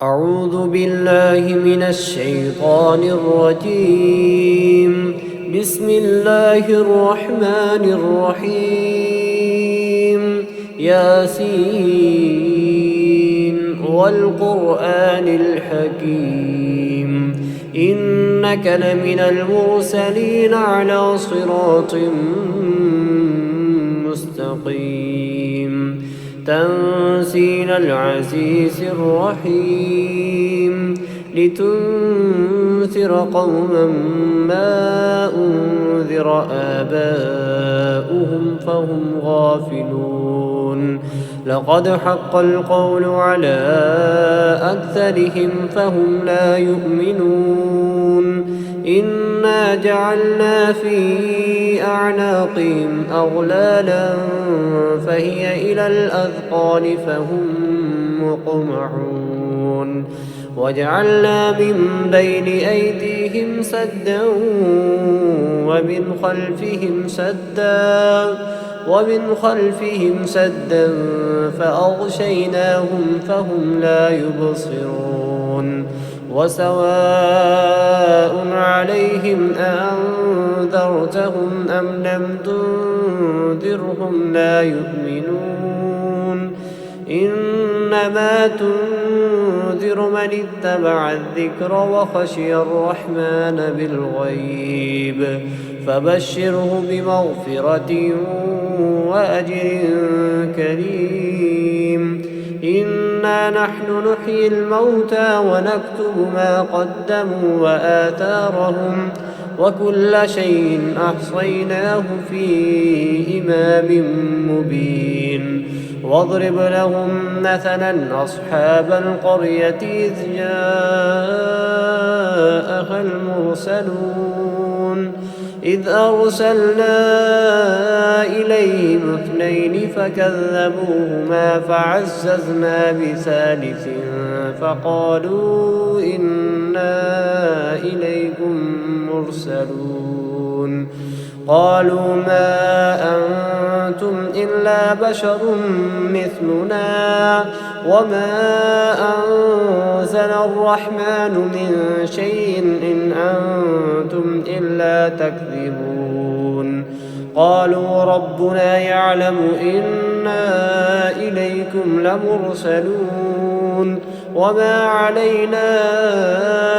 أعوذ بالله من الشيطان الرجيم. بسم الله الرحمن الرحيم. ياسين والقرآن الحكيم إنك لمن المرسلين على صراط مستقيم تنزيل العزيز الرحيم لتنذر قوما ما أنذر آباؤهم فهم غافلون لقد حق القول على أكثرهم فهم لا يؤمنون إنا جعلنا في أعناقهم أغلالا فهي إلى الأذقان فهم مقمحون وجعلنا من بين أيديهم سدا ومن خلفهم سدا فأغشيناهم فهم لا يبصرون وسواء عليهم أأنذرتهم أم لم تنذرهم لا يؤمنون إنما تنذر من اتبع الذكر وخشي الرحمن بالغيب فبشره بمغفرة وأجر كريم إنا نحن نحيي الموتى ونكتب ما قدموا وآثارهم وكل شيء أحصيناه في إمام مبين واضرب لهم مثلا أصحاب القرية إذ جاءها المرسلون إذ أرسلنا إليهم اثنين فكذبوهما فعززنا بثالث فقالوا إنا إليكم مرسلون قالوا ما أنتم إلا بشر مثلنا وما أنزل الرحمن من شيء إن أنتم إلا تكذبون قالوا ربنا يعلم إنا إليكم لمرسلون وما علينا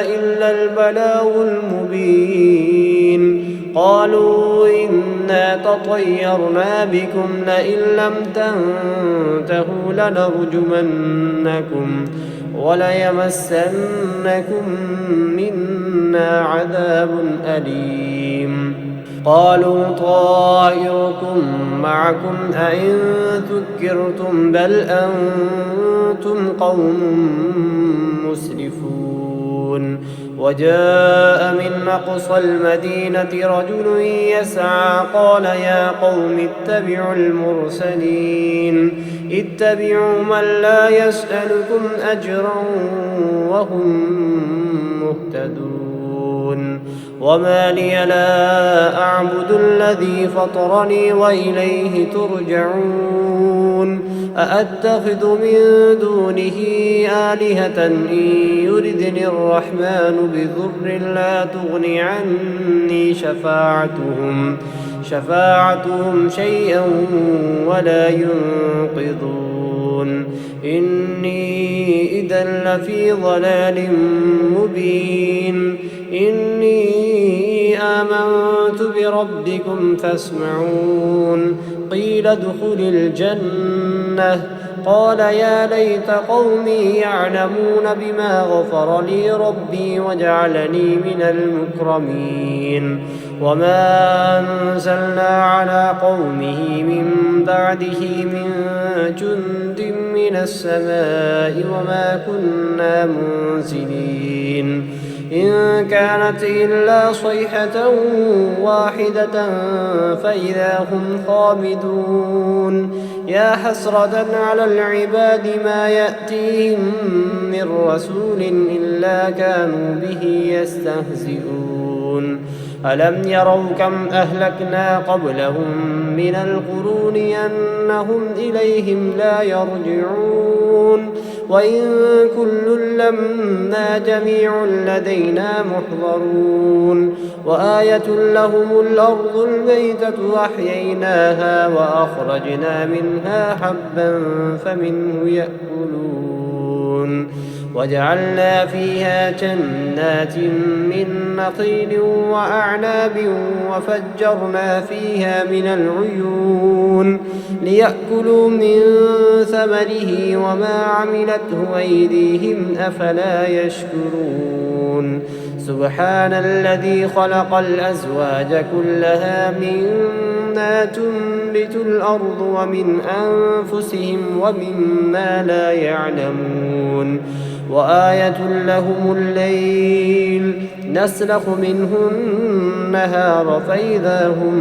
إلا البلاغ المبين قالوا إنا تطيرنا بكم لئن لم تنتهوا لنرجمنكم وليمسنكم منا عذاب أليم قالوا طائركم معكم أئن ذكرتم بل أنتم قوم مسرفون وجاء من أقصى المدينة رجل يسعى قال يا قوم اتبعوا المرسلين اتبعوا من لا يسألكم أجرا وهم مهتدون وما لي لا أعبد الذي فطرني وإليه ترجعون أأتخذ من دونه آلهة إن يردني الرحمن بضر لا تغن عني شفاعتهم شيئا ولا ينقذون إني إذا لفي ضلال مبين إني آمنت بربكم فاسمعون قيل ادخل الجنة قال يا ليت قومي يعلمون بما غفر لي ربي وجعلني من المكرمين وما أنزلنا على قومه من بعده من جند من السماء وما كنا منزلين إن كانت إلا صيحة واحدة فإذا هم خامدون يا حسرة على العباد ما يأتيهم من رسول إلا كانوا به يستهزئون ألم يروا كم أهلكنا قبلهم من القرون أنهم إليهم لا يرجعون وإن كل لما جميع لدينا محضرون وآية لهم الأرض الميتة أحييناها وأخرجنا منها حبا فمنه يأكلون وجعلنا فيها جنات من نخيل وأعناب وفجرنا فيها من العيون ليأكلوا من ثمره وما عملته أيديهم أفلا يشكرون سبحان الذي خلق الأزواج كلها مما تنبت الأرض ومن أنفسهم ومما لا يعلمون وآية لهم الليل نسلخ منه النهار فإذا هم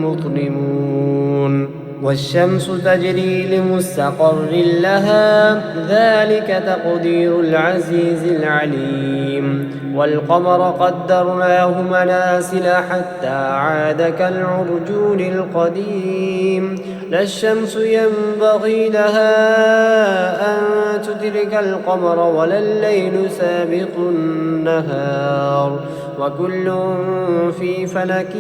مظلمون والشمس تجري لمستقر لها ذلك تقدير العزيز العليم والقمر قدرناه منازل حتى عاد كالعرجون القديم لا الشمس ينبغي لها أن تدرك القمر ولا الليل سابق النهار وكل في فلك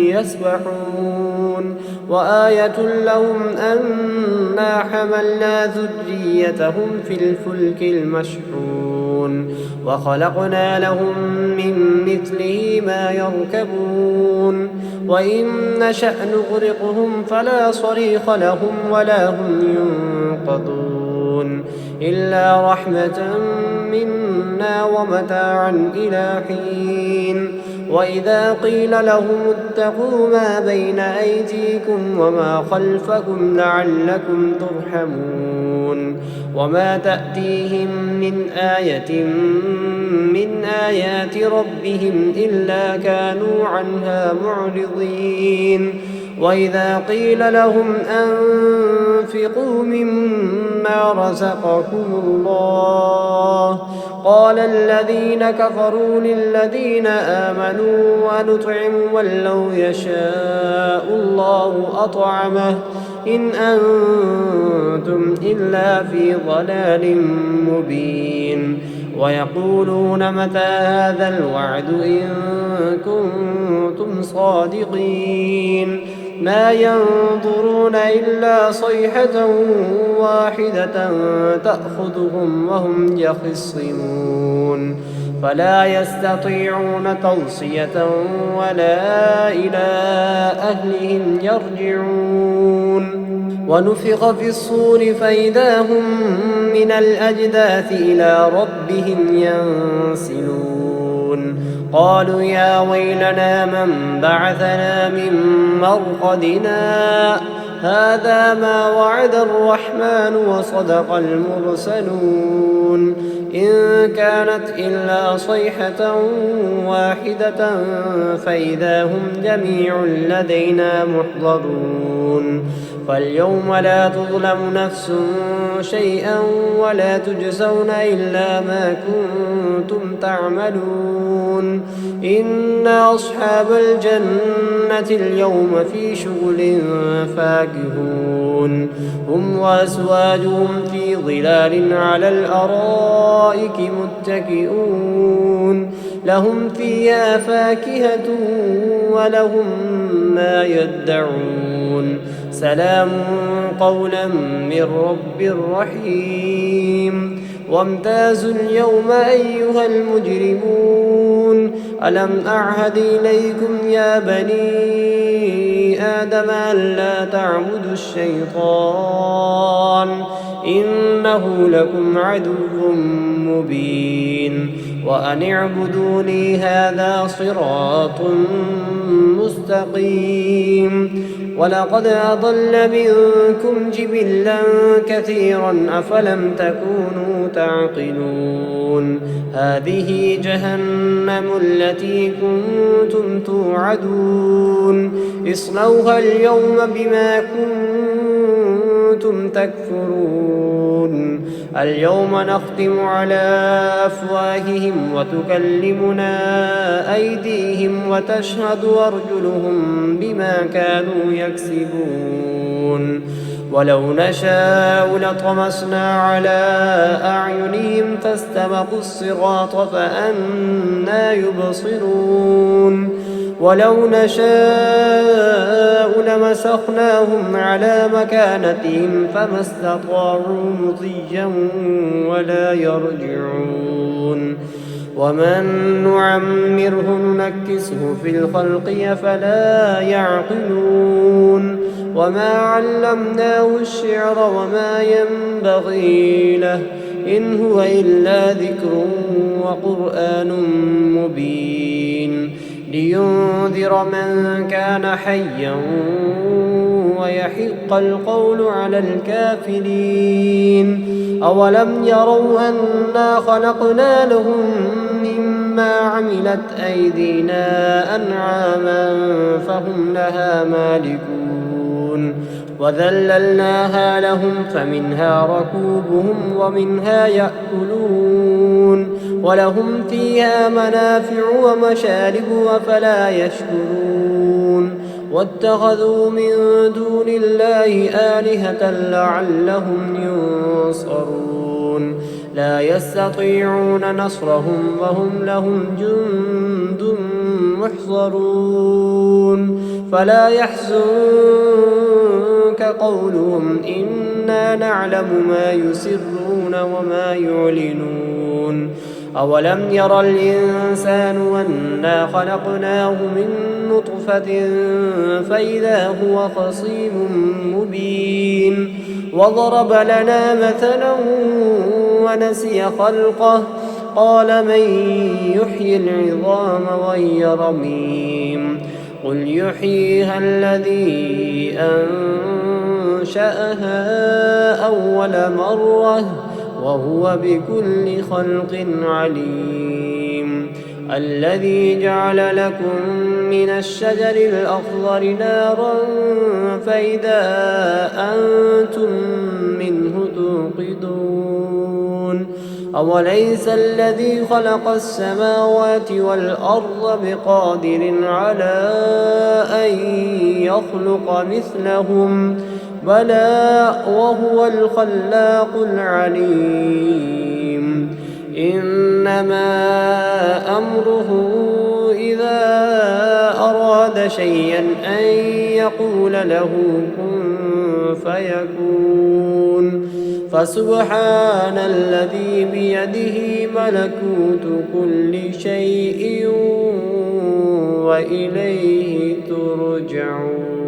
يسبحون وآية لهم أنا حملنا ذريتهم في الفلك المشحون وخلقنا لهم من مثله ما يركبون وإن نشأ نغرقهم فلا صريخ لهم ولا هم ينقذون إلا رحمة منا ومتاعا إلى حين وإذا قيل لهم اتقوا ما بين أيديكم وما خلفكم لعلكم ترحمون وما تأتيهم من آية من آيات ربهم إلا كانوا عنها معرضين وإذا قيل لهم أنفقوا مما رزقكم الله قال الذين كفروا للذين آمنوا ونطعم من لو يشاء الله أطعمه إن أنتم إلا في ضلال مبين ويقولون متى هذا الوعد إن كنتم صادقين ما ينظرون إلا صيحة واحدة تأخذهم وهم يخصمون فلا يستطيعون توصية ولا إلى أهلهم يرجعون ونفخ في الصور فإذا هم من الأجداث إلى ربهم ينسلون قالوا يا ويلنا من بعثنا من مرقدنا هذا ما وعد الرحمن وصدق المرسلون إن كانت إلا صيحة واحدة فإذا هم جميع لدينا محضرون فاليوم لا تظلم نفس شيئا ولا تجزون إلا ما كنتم تعملون إن أصحاب الجنة اليوم في شغل فاكهون هم وأزواجهم في ظلال على الأرائك متكئون لهم فيها فاكهة ولهم ما يدعون سلام قولا من رب رحيم وامتازوا اليوم أيها المجرمون ألم أعهد إليكم يا بني آدم ألا تعبدوا الشيطان إنه لكم عدو مبين وأن اعبدوني هذا صراط مستقيم ولقد أضل منكم جبلا كثيرا أفلم تكونوا تعقلون هذه جهنم التي كنتم توعدون اصلوها اليوم بما كنتم تكفرون اليوم نختم على أفواههم وتكلمنا أيديهم وتشهد أرجلهم بما كانوا يكسبون ولو نشاء لطمسنا على أعينهم فاستبقوا الصراط فأنى يبصرون ولو نشاء لمسخناهم على مكانتهم فما استطاعوا مضيا ولا يرجعون ومن نعمره ننكسه في الخلق أفلا يعقلون وما علمناه الشعر وما ينبغي له إن هو إلا ذكر وقرآن مبين لينذر من كان حيا ويحق القول على الكافرين أولم يروا أنا خلقنا لهم مما عملت أيدينا أنعاما فهم لها مالكون وذللناها لهم فمنها ركوبهم ومنها يأكلون ولهم فيها منافع ومشارب أفلا يشكرون واتخذوا من دون الله آلهة لعلهم ينصرون لا يستطيعون نصرهم وهم لهم جند محضرون فلا يحزنك قولهم إنا نعلم ما يسرون وما يعلنون أولم ير الإنسان أنا خلقناه من نطفة فإذا هو خصيم مبين وضرب لنا مثلا ونسي خلقه قال من يحيي العظام وهي رميم قل يحييها الذي أنشأها أول مرة وهو بكل خلق عليم الذي جعل لكم من الشجر الأخضر نارا فإذا أنتم منه توقدون أوليس الذي خلق السماوات والأرض بقادر على أن يخلق مثلهم بلى وهو الخلاق العليم إنما أمره إذا أراد شيئا أن يقول له كن فيكون فسبحان الذي بيده ملكوت كل شيء وإليه ترجعون.